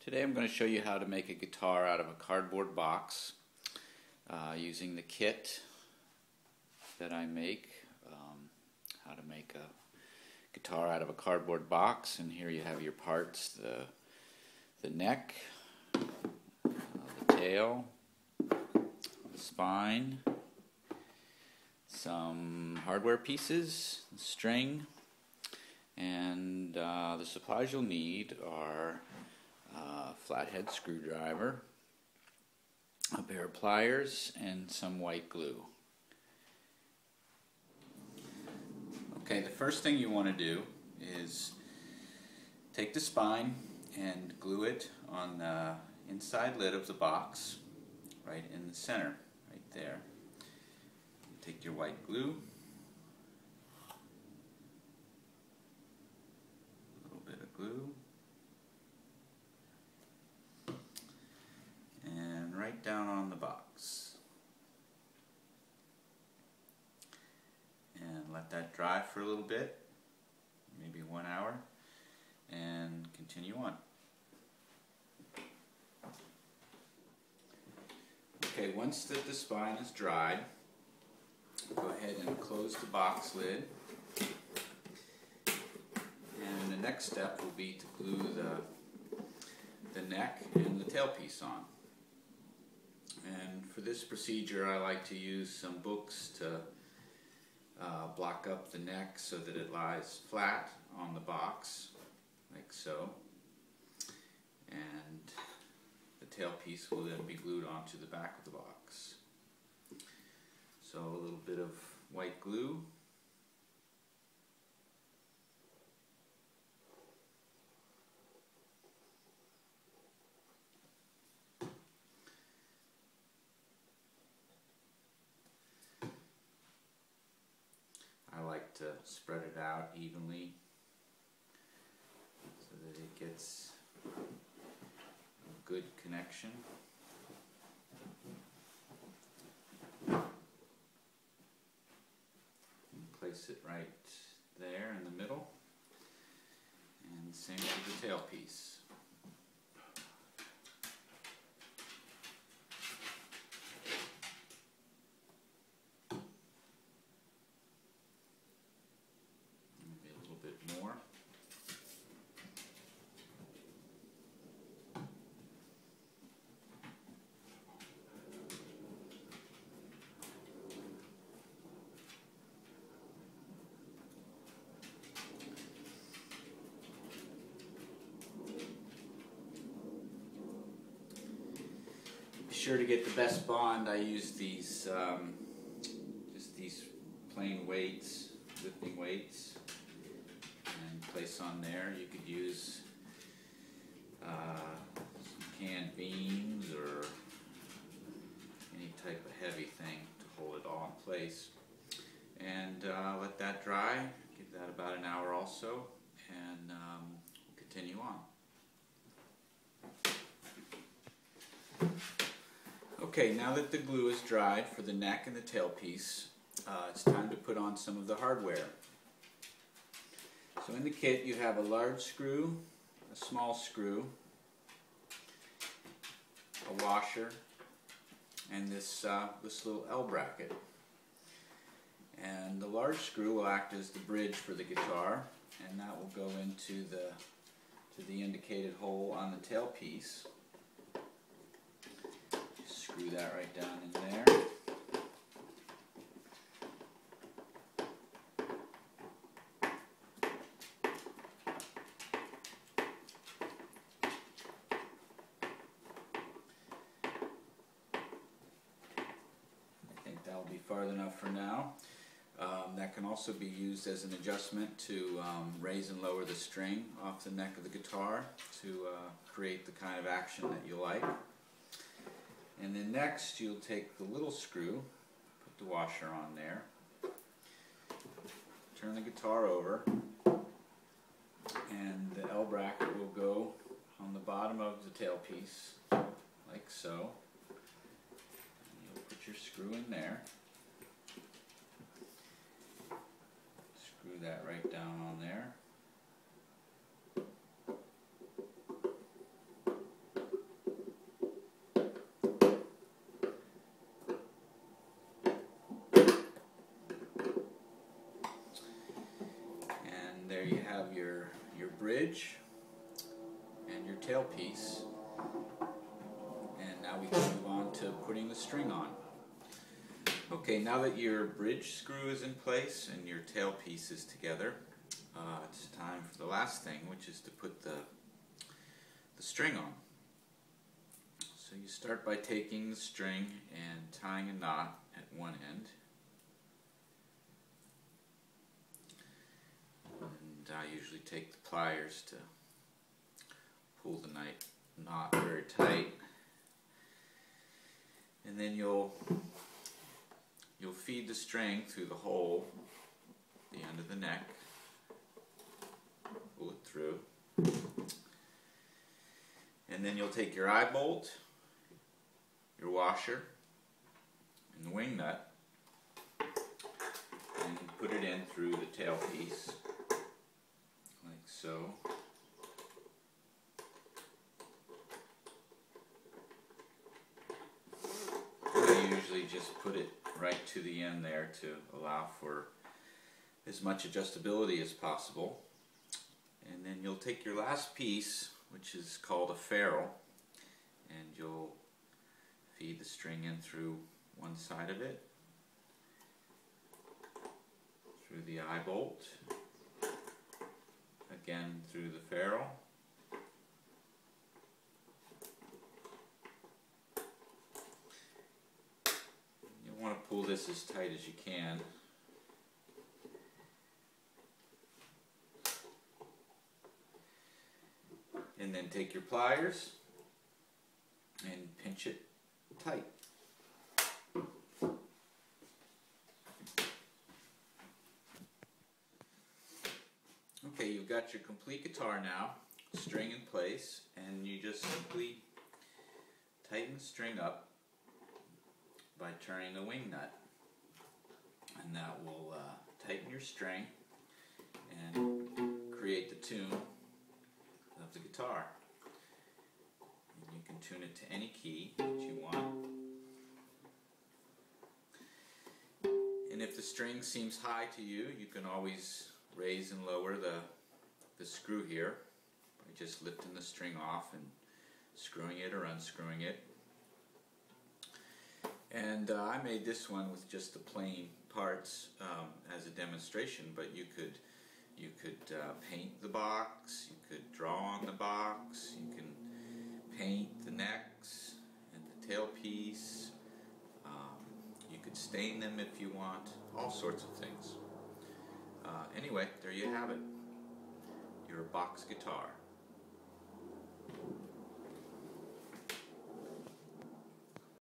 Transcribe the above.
Today I'm going to show you how to make a guitar out of a cardboard box using the kit that I make. How to make a guitar out of a cardboard box, and here you have your parts: the neck, the tail, the spine, some hardware pieces, the string, and the supplies you'll need are flathead screwdriver, a pair of pliers, and some white glue. Okay, the first thing you want to do is take the spine and glue it on the inside lid of the box, right in the center, right there. You take your white glue, a little bit of glue, and right down on the box. And let that dry for a little bit, maybe 1 hour, and continue on. Okay, once the spine is dried, go ahead and close the box lid. And the next step will be to glue the neck and the tailpiece on. And for this procedure, I like to use some books to block up the neck so that it lies flat on the box, like so. And the tailpiece will then be glued onto the back of the box. So a little bit of white glue. I like to spread it out evenly so that it gets a good connection. And place it right there in the middle, and same with the tailpiece. More. Be sure to get the best bond. I use these just these plain weights, lifting weights. Place on there. You could use some canned beans or any type of heavy thing to hold it all in place. And let that dry. Give that about an hour also, and we'll continue on. Okay, now that the glue is dried for the neck and the tailpiece, it's time to put on some of the hardware. So in the kit you have a large screw, a small screw, a washer, and this little L bracket. And the large screw will act as the bridge for the guitar, and that will go into the indicated hole on the tailpiece. Just screw that right down in there. That will be far enough for now. That can also be used as an adjustment to raise and lower the string off the neck of the guitar to create the kind of action that you like. And then next you'll take the little screw, put the washer on there, turn the guitar over, and the L bracket will go on the bottom of the tailpiece, like so. Put your screw in there. Screw that right down on there. bridge and your tailpiece, and now we can move on to putting the string on. Okay, now that your bridge screw is in place and your tailpiece is together, it's time for the last thing, which is to put the string on. So you start by taking the string and tying a knot at one end. And I usually take the pliers to pull the knot very tight. And then you'll feed the string through the hole at the end of the neck. Pull it through. And then you'll take your eye bolt, your washer, and the wing nut, and put it in through the tailpiece, like so. I usually just put it right to the end there to allow for as much adjustability as possible. And then you'll take your last piece, which is called a ferrule, and you'll feed the string in through one side of it, through the eye bolt, again through the ferrule, you want to pull this as tight as you can. And then take your pliers and pinch it tight. Okay, you've got your complete guitar now, string in place, and you just simply tighten the string up by turning the wing nut. And that will tighten your string and create the tune of the guitar. And you can tune it to any key that you want. And if the string seems high to you, you can always raise and lower the screw here by just lifting the string off and screwing it or unscrewing it. And I made this one with just the plain parts as a demonstration, but you could paint the box, you could draw on the box, you can paint the necks and the tailpiece, you could stain them if you want, all sorts of things. Anyway, there you have it, your box guitar.